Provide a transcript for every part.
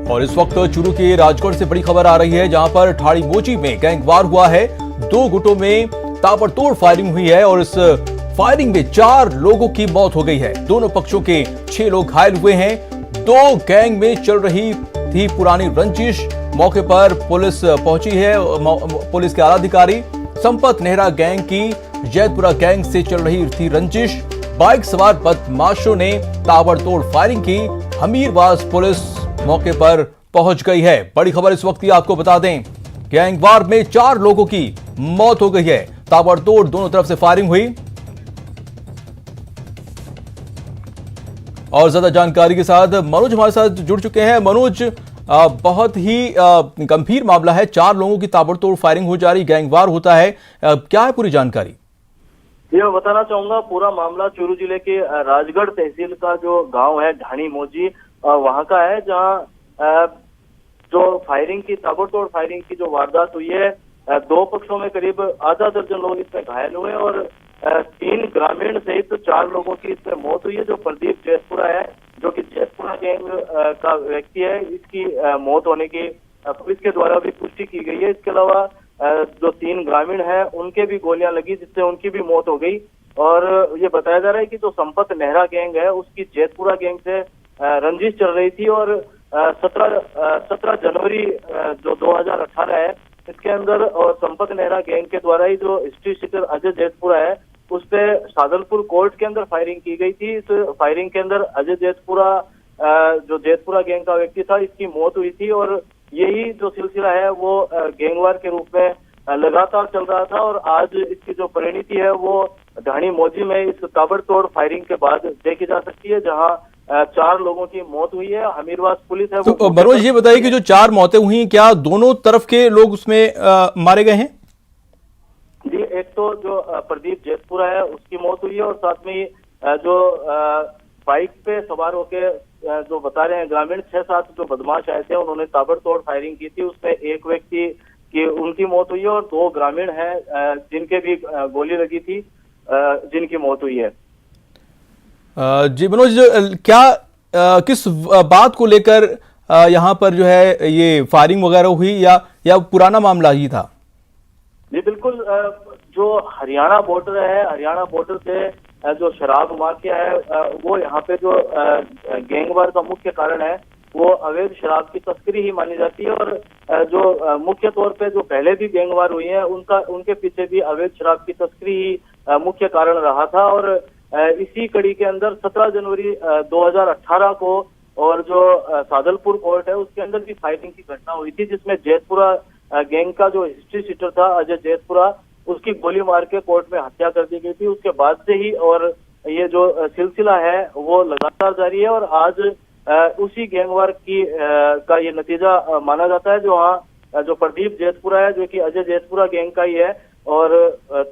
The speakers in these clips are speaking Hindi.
और इस वक्त चूरू के राजगढ़ से बड़ी खबर आ रही है, जहां पर ठाड़ी मोची में गैंगवार हुआ है। दो गुटों में ताबड़तोड़ फायरिंग हुई है और इस फायरिंग में 4 लोगों की मौत हो गई है। दोनों पक्षों के 6 लोग घायल हुए हैं। दो गैंग में चल रही थी पुरानी रंजिश। मौके पर पुलिस पहुंची है। पुलिस के आला अधिकारी संपत नेहरा गैंग की जैतपुरा गैंग से चल रही थी रंजिश। बाइक सवार बदमाशों ने ताबड़तोड़ फायरिंग की। हमीरवास पुलिस मौके पर पहुंच गई है। बड़ी खबर इस वक्त की आपको बता दें, गैंगवार में 4 लोगों की मौत हो गई है। ताबड़तोड़ दोनों तरफ से फायरिंग हुई। और ज्यादा जानकारी के साथ मनोज हमारे साथ जुड़ चुके हैं। मनोज, बहुत ही गंभीर मामला है, 4 लोगों की ताबड़तोड़ फायरिंग हो जा रही, गैंगवार होता है, क्या है पूरी जानकारी? ये मैं बताना चाहूंगा, पूरा मामला चूरू जिले के राजगढ़ तहसील का जो गांव है ढाणी मोजी वहां का है, जहां जो फायरिंग की ताबड़तोड़ फायरिंग की जो वारदात हुई है, 2 पक्षों में करीब आधा दर्जन लोग इसमें घायल हुए और 3 ग्रामीण सहित 4 लोगों की इसमें मौत हुई है। जो प्रदीप जैतपुरा है, जो कि जैतपुरा गैंग का व्यक्ति है, इसकी मौत होने की पुलिस के द्वारा भी पुष्टि की गई है। इसके अलावा जो 3 ग्रामीण हैं उनके भी गोलियां लगी, जिससे उनकी भी मौत हो गई। और ये बताया जा रहा है कि जो संपत नेहरा गैंग है, उसकी जैतपुरा गैंग से रंजिश चल रही थी और 17 जनवरी जो 2018 है, इसके अंदर और संपत नेहरा गैंग के द्वारा ही जो हिस्ट्री शीटर अजय जैतपुरा है, उस पे सादलपुर कोर्ट के अंदर फायरिंग की गई थी। इस फायरिंग के अंदर अजय जैतपुरा जो जैतपुरा गैंग का व्यक्ति था, इसकी मौत हुई थी। और यही जो सिलसिला है वो गैंगवार के रूप में लगातार चल रहा था और आज इसकी जो परिणति है वो ढाणी मोजी में इस ताबड़तोड़ फायरिंग के बाद देखी जा सकती है, जहां 4 लोगों की मौत हुई है। हमीरवास पुलिस है तो मनोज ये बताइए कि जो 4 मौतें हुई, क्या दोनों तरफ के लोग उसमें मारे गए हैं? जी, एक तो जो प्रदीप जैतपुरा है उसकी मौत हुई है और साथ में जो बाइक पे सवार होके जो बता रहे हैं ग्रामीण 6-7 जो बदमाश आए थे, उन्होंने ताबड़तोड़ फायरिंग की थी। उसमें एक व्यक्ति की उनकी मौत हुई है और 2 ग्रामीण हैं जिनके भी गोली लगी थी, जिनकी मौत हुई है। जी मनोज, क्या किस बात को लेकर यहाँ पर जो है ये फायरिंग वगैरह हुई, या पुराना मामला ही था? जी बिल्कुल, जो हरियाणा बॉर्डर है, हरियाणा बॉर्डर से जो शराब माफिया है, वो यहाँ पे जो गैंगवार का मुख्य कारण है वो अवैध शराब की तस्करी ही मानी जाती है। और जो मुख्य तौर पे जो पहले भी गैंगवार हुई है उनके पीछे भी अवैध शराब की तस्करी ही मुख्य कारण रहा था। और इसी कड़ी के अंदर 17 जनवरी 2018 को और जो सादलपुर कोर्ट है उसके अंदर भी फायरिंग की घटना हुई थी, जिसमें जैतपुरा गैंग का जो हिस्ट्री शीटर था अजय जैतपुरा, उसकी गोली मार के कोर्ट में हत्या कर दी गई थी। उसके बाद से ही और ये जो सिलसिला है वो लगातार जारी है और आज उसी गैंगवार की का ये नतीजा माना जाता है। जो प्रदीप जैतपुरा है, जो कि अजय जैतपुरा गैंग का ही है, और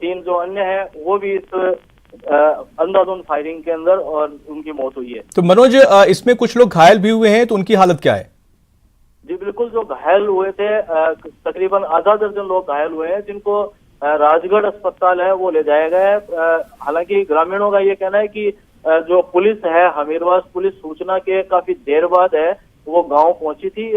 3 जो अन्य हैं वो भी इस अंधाधुंध फायरिंग के अंदर और उनकी मौत हुई है। तो मनोज, इसमें कुछ लोग घायल भी हुए हैं, तो उनकी हालत क्या है? जी बिल्कुल, जो घायल हुए थे तकरीबन आधा दर्जन लोग घायल हुए हैं, जिनको राजगढ़ अस्पताल है वो ले जाया गया है। हालांकि ग्रामीणों का ये कहना है कि जो पुलिस है, हमीरवास पुलिस, सूचना के काफी देर बाद है वो गांव पहुंची थी।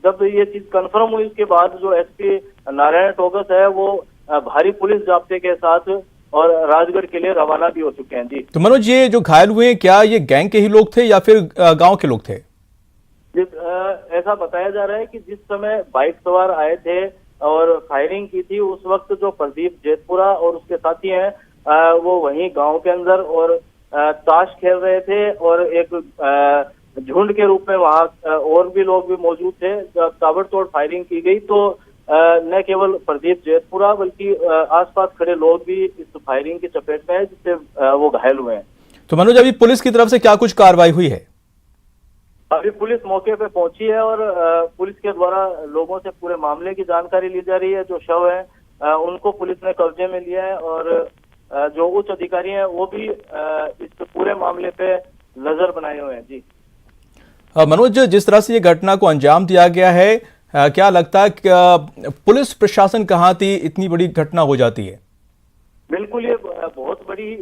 जब ये चीज कंफर्म हुई उसके बाद जो एसपी नारायण टोगस है वो भारी पुलिस जाब्ते के साथ और राजगढ़ के लिए रवाना भी हो चुके हैं। जी, तो मनोज, ये जो घायल हुए हैं, क्या ये गैंग के ही लोग थे या फिर गांव के लोग थे? ऐसा बताया जा रहा है कि जिस समय बाइक सवार आए थे और फायरिंग की थी, उस वक्त जो प्रदीप जैतपुरा और उसके साथी हैं वो वहीं गांव के अंदर और ताश खेल रहे थे और एक झुंड के रूप में वहां और भी लोग भी मौजूद थे। जब ताबड़तोड़ फायरिंग की गई तो न केवल प्रदीप जैतपुरा बल्कि आसपास खड़े लोग भी इस फायरिंग की चपेट में है, जिससे वो घायल हुए हैं। तो मनोज, अभी पुलिस की तरफ से क्या कुछ कार्रवाई हुई है? अभी पुलिस मौके पे पहुंची है और पुलिस के द्वारा लोगों से पूरे मामले की जानकारी ली जा रही है। जो शव है उनको पुलिस ने कब्जे में लिया है और जो उच्च अधिकारी हैं वो भी इस पूरे मामले पे नजर बनाए हुए हैं। जी मनोज, जिस तरह से ये घटना को अंजाम दिया गया है, क्या लगता है कि पुलिस प्रशासन कहाँ थी, इतनी बड़ी घटना हो जाती है? बिल्कुल, ये बहुत बड़ी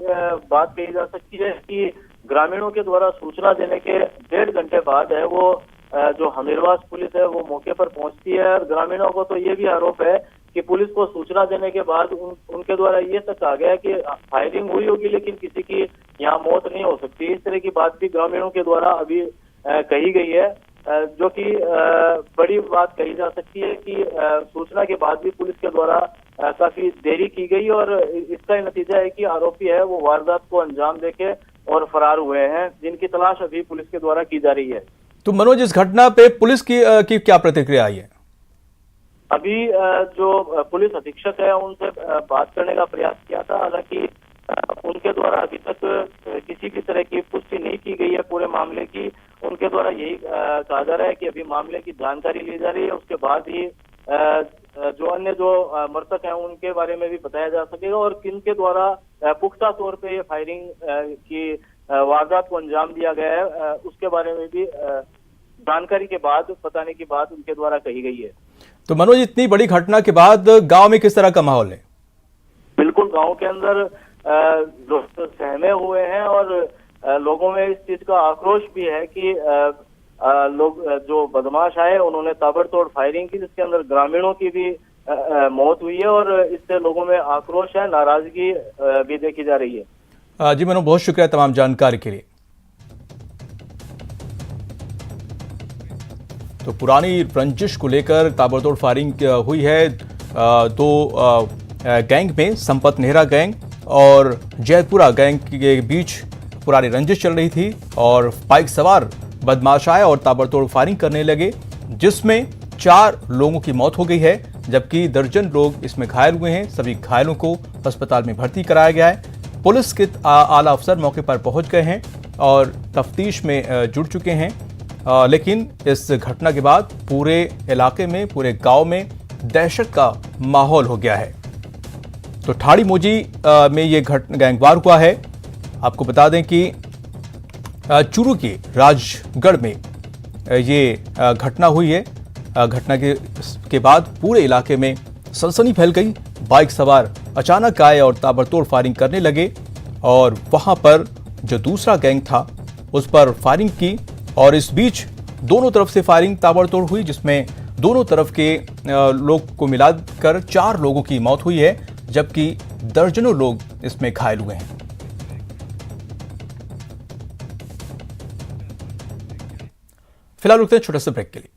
बात कही जा सकती है कि ग्रामीणों के द्वारा सूचना देने के 1.5 घंटे बाद है वो जो हमीरवास पुलिस है वो मौके पर पहुंचती है और ग्रामीणों को तो ये भी आरोप है कि पुलिस को सूचना देने के बाद उनके द्वारा ये तक कहा गया कि फायरिंग हुई होगी लेकिन किसी की यहाँ मौत नहीं हो सकती। इस तरह की बात भी ग्रामीणों के द्वारा अभी कही गई है, जो कि बड़ी बात कही जा सकती है कि सूचना के बाद भी पुलिस के द्वारा काफी देरी की गई और इसका नतीजा है कि आरोपी है वो वारदात को अंजाम देके और फरार हुए हैं, जिनकी तलाश अभी पुलिस के द्वारा की जा रही है। तो मनोज, इस घटना पे पुलिस की क्या प्रतिक्रिया आई है? अभी जो पुलिस अधीक्षक है उनसे बात करने का प्रयास किया था, हालांकि उनके द्वारा अभी तक किसी भी तरह की पुष्टि नहीं की गई है पूरे मामले की। उनके द्वारा यही कहा जा रहा है कि अभी मामले की जानकारी ली जा रही है, उसके बाद ही जो अन्य जो मृतक हैं उनके बारे में भी बताया जा सकेगा और किनके द्वारा पुख्ता तौर पे ये फायरिंग की वारदात को अंजाम दिया गया है उसके बारे में भी जानकारी के बाद, बताने की बात उनके द्वारा कही गई है। तो मनोज, इतनी बड़ी घटना के बाद गांव में किस तरह का माहौल है? बिल्कुल, गांव के अंदर लोग सहमे हुए हैं और लोगों में इस चीज का आक्रोश भी है कि लोग जो बदमाश आए उन्होंने ताबड़तोड़ फायरिंग की, जिसके अंदर ग्रामीणों की भी मौत हुई है और इससे लोगों में आक्रोश है, नाराजगी भी देखी जा रही है। जी मनोज, बहुत शुक्रिया तमाम जानकारी के लिए। तो पुरानी रंजिश को लेकर ताबड़तोड़ फायरिंग हुई है दो गैंग में, संपत नेहरा गैंग और जयपुरा गैंग के बीच पुरानी रंजिश चल रही थी और बाइक सवार बदमाश आए और ताबड़तोड़ फायरिंग करने लगे, जिसमें 4 लोगों की मौत हो गई है जबकि दर्जन लोग इसमें घायल हुए हैं। सभी घायलों को अस्पताल में भर्ती कराया गया है। पुलिस के आला अफसर मौके पर पहुंच गए हैं और तफ्तीश में जुट चुके हैं, लेकिन इस घटना के बाद पूरे इलाके में, पूरे गांव में दहशत का माहौल हो गया है। तो ठाड़ी मोजी में ये गैंगवार हुआ है। आपको बता दें कि चूरू के राजगढ़ में ये घटना हुई है। घटना के बाद पूरे इलाके में सनसनी फैल गई। बाइक सवार अचानक आए और ताबड़तोड़ फायरिंग करने लगे और वहां पर जो दूसरा गैंग था उस पर फायरिंग की और इस बीच दोनों तरफ से फायरिंग ताबड़तोड़ हुई, जिसमें दोनों तरफ के लोग को मिलाकर 4 लोगों की मौत हुई है जबकि दर्जनों लोग इसमें घायल हुए हैं। फिलहाल रुकते हैं छोटे से ब्रेक के लिए।